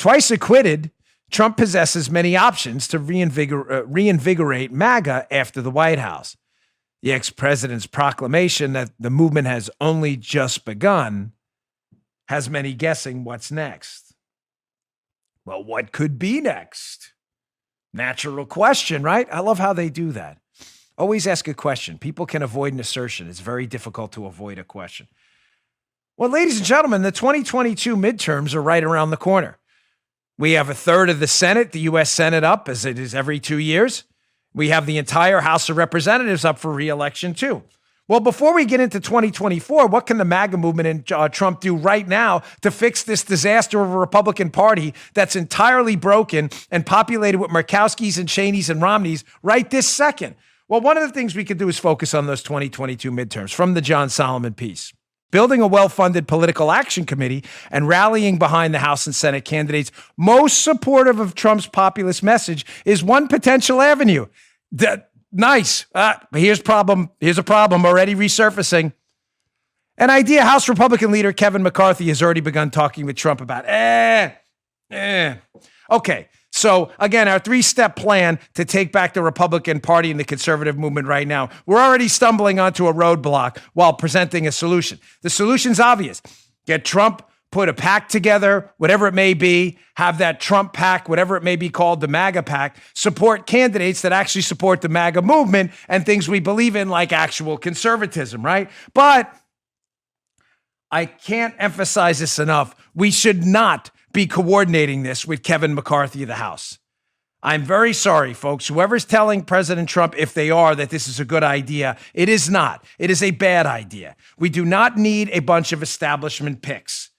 Twice acquitted, Trump possesses many options to reinvigorate MAGA after the White House. The ex-president's proclamation that the movement has only just begun has many guessing what's next. Well, what could be next? Natural question, right? I love how they do that. Always ask a question. People can avoid an assertion. It's very difficult to avoid a question. Well, ladies and gentlemen, the 2022 midterms are right around the corner. We have a third of the Senate, the U.S. Senate up, as it is every 2 years. We have the entire House of Representatives up for re-election too. Well, before we get into 2024, what can the MAGA movement and Trump do right now to fix this disaster of a Republican Party that's entirely broken and populated with Murkowskis and Cheneys and Romneys right this second? Well, one of the things we could do is focus on those 2022 midterms from the John Solomon piece. Building a well-funded political action committee and rallying behind the House and Senate candidates most supportive of Trump's populist message is one potential avenue. Nice. Here's a problem already resurfacing. An idea House Republican leader Kevin McCarthy has already begun talking with Trump about. Okay. So again, our 3-step plan to take back the Republican Party and the conservative movement right now, we're already stumbling onto a roadblock while presenting a solution. The solution's obvious. Get Trump, put a PAC together, whatever it may be, have that Trump PAC, whatever it may be called, the MAGA PAC, support candidates that actually support the MAGA movement and things we believe in, like actual conservatism, right? But I can't emphasize this enough. We should not be coordinating this with Kevin McCarthy of the House. I'm very sorry, folks. Whoever's telling President Trump, if they are, that this is a good idea, it is not. It is a bad idea. We do not need a bunch of establishment picks.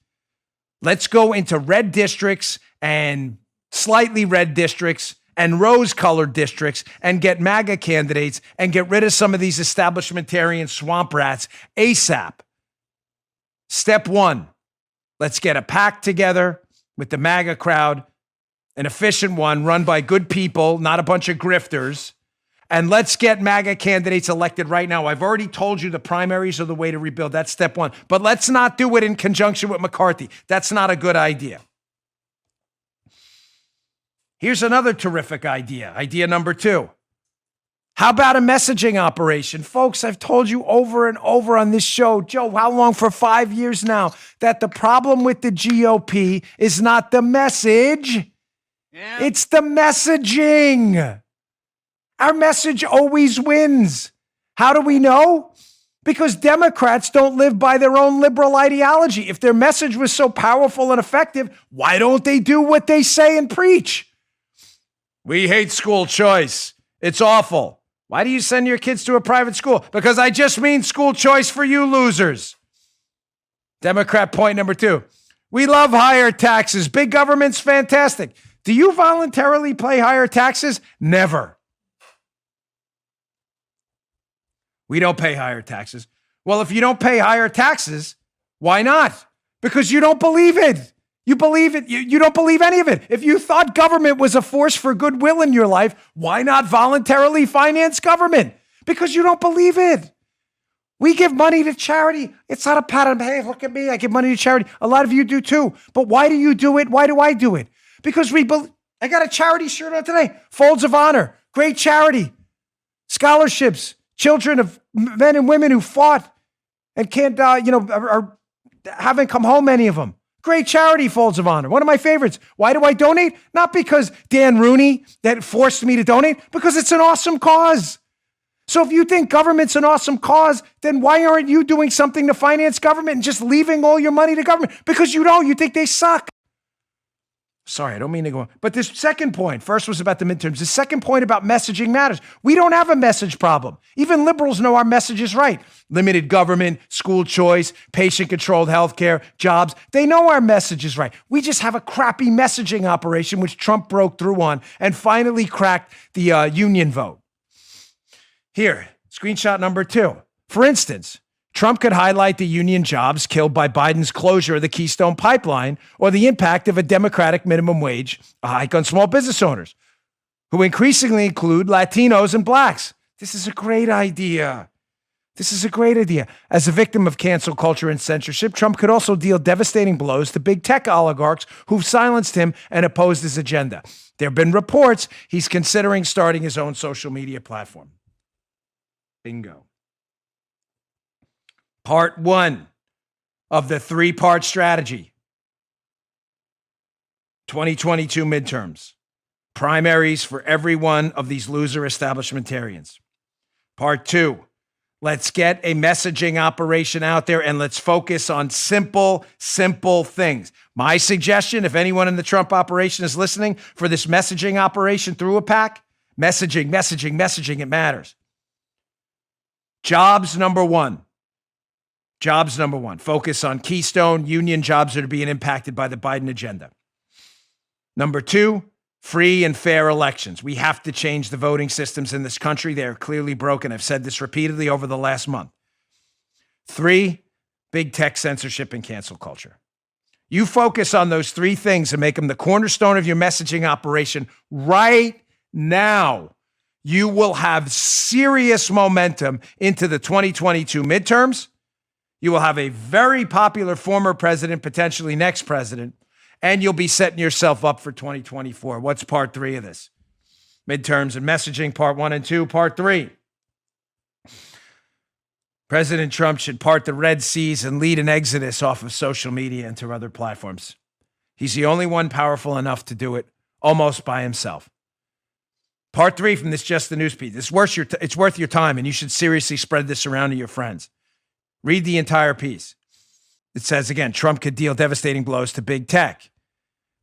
Let's go into red districts and slightly red districts and rose-colored districts and get MAGA candidates and get rid of some of these establishmentarian swamp rats ASAP. Step 1, let's get a PAC together with the MAGA crowd, an efficient one run by good people, not a bunch of grifters. And let's get MAGA candidates elected right now. I've already told you the primaries are the way to rebuild. That's step 1. But let's not do it in conjunction with McCarthy. That's not a good idea. Here's another terrific idea. Idea number 2. How about a messaging operation? Folks, I've told you over and over on this show, Joe, how long? For 5 years now, that the problem with the GOP is not the message. Yeah. It's the messaging. Our message always wins. How do we know? Because Democrats don't live by their own liberal ideology. If their message was so powerful and effective, why don't they do what they say and preach? We hate school choice. It's awful. Why do you send your kids to a private school? Because I just mean school choice for you losers. Democrat point number 2. We love higher taxes. Big government's fantastic. Do you voluntarily pay higher taxes? Never. We don't pay higher taxes. Well, if you don't pay higher taxes, why not? Because you don't believe it. You believe it. You don't believe any of it. If you thought government was a force for goodwill in your life, why not voluntarily finance government? Because you don't believe it. We give money to charity. It's not a pat on the back. Hey, look at me. I give money to charity. A lot of you do too. But why do you do it? Why do I do it? Because I got a charity shirt on today. Folds of Honor. Great charity. Scholarships. Children of men and women who fought and can't, haven't come home, many of them. Great charity, Folds of Honor. One of my favorites. Why do I donate? Not because Dan Rooney that forced me to donate, because it's an awesome cause. So if you think government's an awesome cause, then why aren't you doing something to finance government and just leaving all your money to government? Because you don't. You think they suck. Sorry, I don't mean to go on. But this second point, first was about the midterms. The second point about messaging matters. We don't have a message problem. Even liberals know our message is right. Limited government, school choice, patient-controlled healthcare, jobs. They know our message is right. We just have a crappy messaging operation, which Trump broke through on and finally cracked the union vote. Here, screenshot number 2. For instance, Trump could highlight the union jobs killed by Biden's closure of the Keystone Pipeline or the impact of a Democratic minimum wage hike on small business owners, who increasingly include Latinos and blacks. This is a great idea. This is a great idea. As a victim of cancel culture and censorship, Trump could also deal devastating blows to big tech oligarchs who've silenced him and opposed his agenda. There have been reports he's considering starting his own social media platform. Bingo. Part 1 of the 3-part strategy. 2022 midterms. Primaries for every one of these loser establishmentarians. Part 2. Let's get a messaging operation out there and let's focus on simple things. My suggestion, if anyone in the Trump operation is listening, for this messaging operation through a PAC, messaging, it matters. Jobs number one. Focus on Keystone union jobs that are being impacted by the Biden agenda. Number 2, free and fair elections. We have to change the voting systems in this country. They are clearly broken. I've said this repeatedly over the last month. 3, big tech censorship and cancel culture. You focus on those 3 things and make them the cornerstone of your messaging operation right now. You will have serious momentum into the 2022 midterms. You will have a very popular former president, potentially next president, and you'll be setting yourself up for 2024. What's part 3 of this? Midterms and messaging, part 1 and 2. Part 3. President Trump should part the Red Seas and lead an exodus off of social media into other platforms. He's the only one powerful enough to do it almost by himself. Part 3 from this Just the News piece. It's worth your time, and you should seriously spread this around to your friends. Read the entire piece. It says, again, Trump could deal devastating blows to big tech.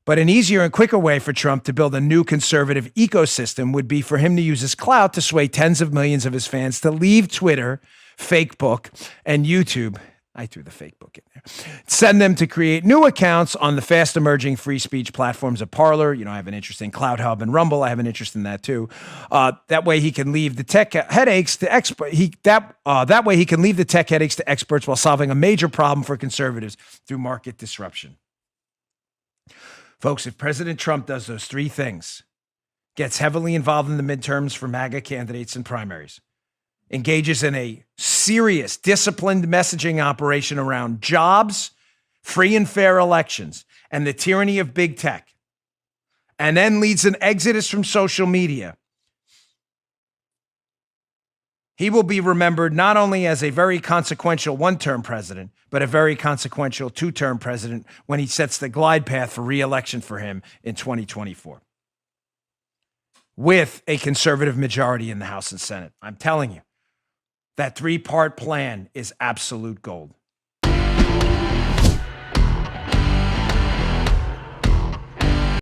But an easier and quicker way for Trump to build a new conservative ecosystem would be for him to use his clout to sway tens of millions of his fans to leave Twitter, Facebook, and YouTube. I threw the fake book in there. Send them to create new accounts on the fast emerging free speech platforms of Parler. I have an interest in Cloud Hub and Rumble. I have an interest in that too. That way he can leave the tech headaches to experts. That way he can leave the tech headaches to experts while solving a major problem for conservatives through market disruption. Folks, if President Trump does those 3 things, gets heavily involved in the midterms for MAGA candidates and primaries, engages in a serious, disciplined messaging operation around jobs, free and fair elections, and the tyranny of big tech, and then leads an exodus from social media, he will be remembered not only as a very consequential 1-term president, but a very consequential 2-term president when he sets the glide path for re-election for him in 2024. With a conservative majority in the House and Senate. I'm telling you, that 3-part plan is absolute gold.